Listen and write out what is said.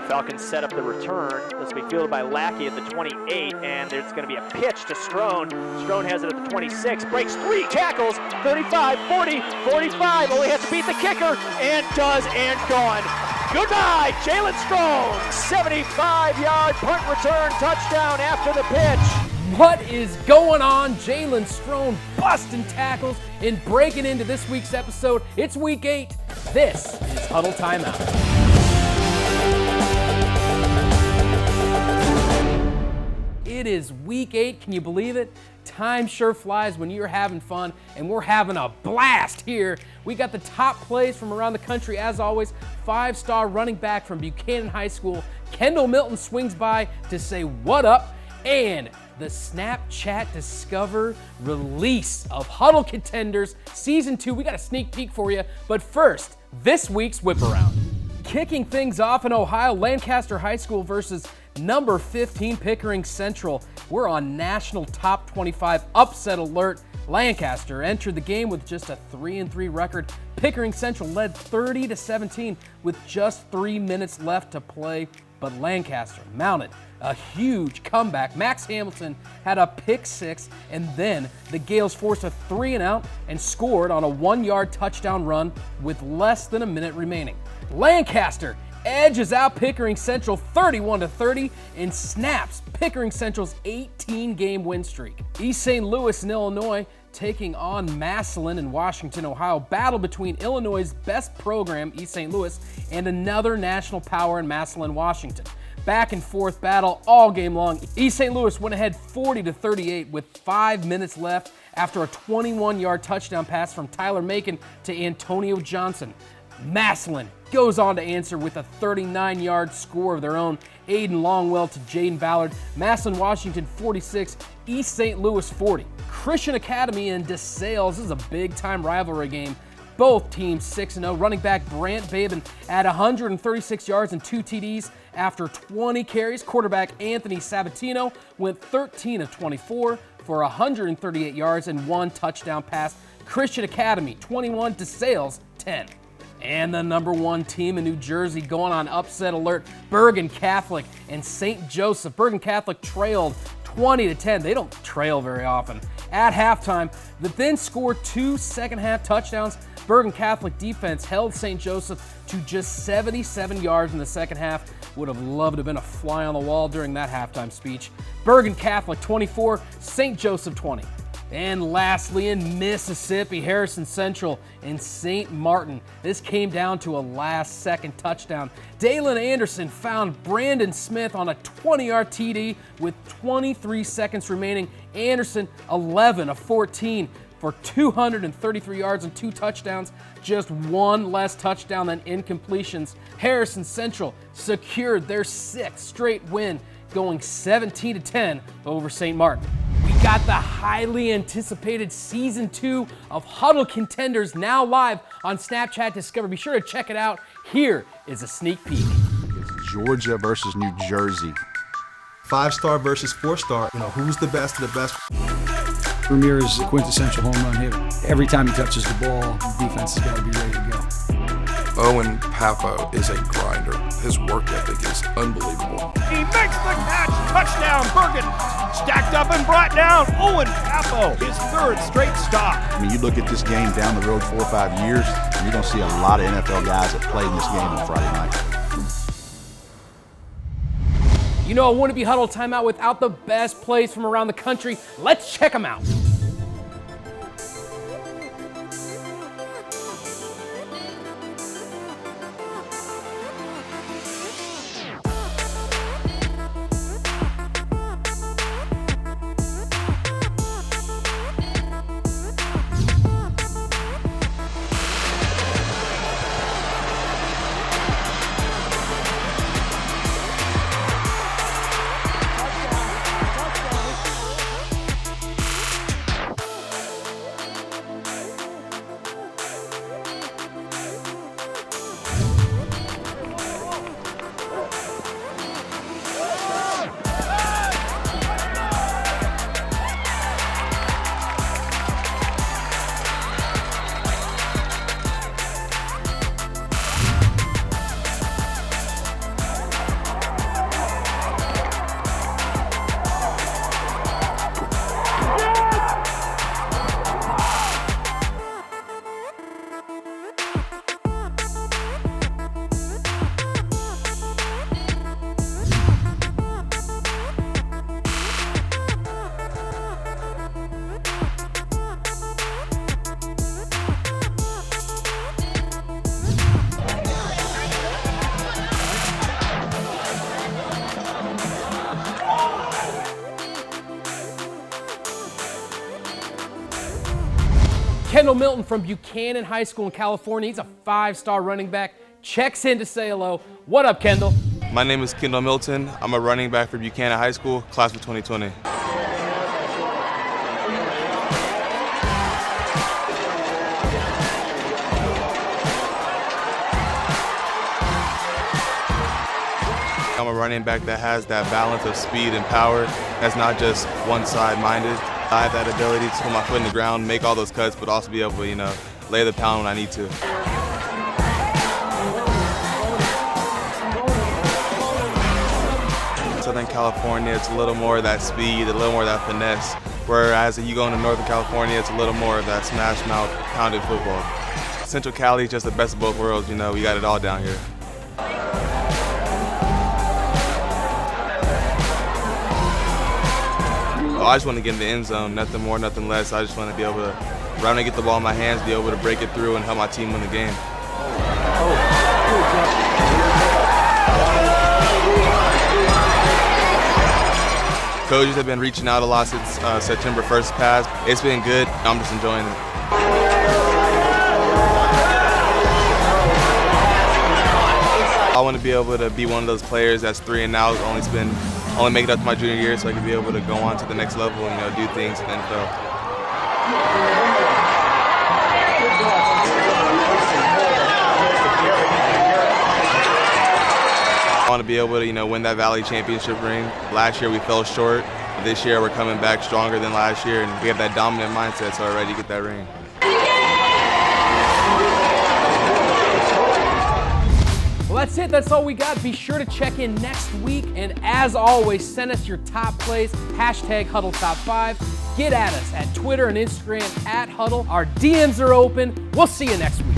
Falcons set up the return. This will be fielded by Lackey at the 28, and there's going to be a pitch to Strone. Strone has it at the 26, breaks 3 tackles, 35, 40, 45, only has to beat the kicker, and does, and gone. Goodbye, Jalen Strone. 75-yard punt return touchdown after the pitch. What is going on? Jalen Strone busting tackles and breaking into this week's episode. It's week 8. This is Huddle Timeout. It is week 8. Can you believe it? Time sure flies when you're having fun, and we're having a blast here. We got the top plays from around the country, as always. 5-star running back from Buchannan High School, Kendall Milton, swings by to say what up, and the Snapchat Discover release of Huddle Contenders Season 2. We got a sneak peek for you, but first, this week's Whip Around. Kicking things off in Ohio, Lancaster High School versus number 15 Pickering Central. We're on national top 25 upset alert. Lancaster entered the game with just a 3-3 record. Pickering Central led 30-17 with just 3 minutes left to play, but Lancaster mounted a huge comeback. Max Hamilton had a pick 6, and then the Gales forced a 3-and-out and scored on a 1-yard touchdown run with less than a minute remaining. Lancaster edges out Pickering Central 31-30 and snaps Pickering Central's 18-game win streak. East St. Louis in Illinois taking on Massillon in Washington, Ohio. Battle between Illinois' best program, East St. Louis, and another national power in Massillon, Washington. Back and forth battle all game long. East St. Louis went ahead 40-38 with 5 minutes left after a 21-yard touchdown pass from Tyler Macon to Antonio Johnson. Massillon goes on to answer with a 39-yard score of their own. Aiden Longwell to Jaden Ballard. Massillon, Washington 46, East St. Louis 40. Christian Academy and DeSales. This is a big-time rivalry game. Both teams 6-0. Running back Brant Babin at 136 yards and 2 TDs after 20 carries. Quarterback Anthony Sabatino went 13 of 24 for 138 yards and 1 touchdown pass. Christian Academy 21, DeSales 10. And the number 1 team in New Jersey going on upset alert, Bergen Catholic and St. Joseph. Bergen Catholic trailed 20-10. They don't trail very often. At halftime, but then scored 2 second-half touchdowns. Bergen Catholic defense held St. Joseph to just 77 yards in the second half. Would have loved to have been a fly on the wall during that halftime speech. Bergen Catholic 24, St. Joseph 20. And lastly, in Mississippi, Harrison Central and St. Martin. This came down to a last-second touchdown. Dalen Anderson found Brandon Smith on a 20-yard TD with 23 seconds remaining. Anderson 11 of 14 for 233 yards and 2 touchdowns. Just 1 less touchdown than incompletions. Harrison Central secured their 6th straight win, going 17-10 over St. Martin. We got the highly anticipated Season 2 of Huddle Contenders now live on Snapchat Discover. Be sure to check it out. Here is a sneak peek. It's Georgia versus New Jersey. 5-star versus 4-star. Who's the best of the best? Premier is a quintessential home run hitter. Every time he touches the ball, the defense has got to be ready to go. Owen Papo is a grinder. His work ethic is unbelievable. He makes the catch. Touchdown, Bergen. Stacked up and brought down. Owen Papo, his 3rd straight stop. You look at this game down the road 4 or 5 years, and you're going to see a lot of NFL guys that played in this game on Friday night. I wouldn't be Huddle Timeout without the best plays from around the country. Let's check them out. Kendall Milton from Buchannan High School in California. He's a 5-star running back. Checks in to say hello. What up, Kendall? My name is Kendall Milton. I'm a running back for Buchannan High School, class of 2020. I'm a running back that has that balance of speed and power. That's not just one-side-minded. I have that ability to put my foot in the ground, make all those cuts, but also be able to, lay the pound when I need to. Southern California, it's a little more of that speed, a little more of that finesse. Whereas if you go into Northern California, it's a little more of that smash mouth, pounded football. Central Cali is just the best of both worlds, we got it all down here. I just want to get in the end zone, nothing more, nothing less. I just want to be able to run and get the ball in my hands, be able to break it through and help my team win the game. Coaches have been reaching out a lot since September 1st passed. It's been good. I'm just enjoying it. I want to be able to be one of those players that's 3 and out, only make it up to my junior year so I can be able to go on to the next level and do things in the NFL. I want to be able to win that Valley Championship ring. Last year we fell short. This year we're coming back stronger than last year, and we have that dominant mindset, so we're ready to get that ring. Well, that's it. That's all we got. Be sure to check in next week. And as always, send us your top plays, #HuddleTop5. Get at us at Twitter and Instagram @Huddle. Our DMs are open. We'll see you next week.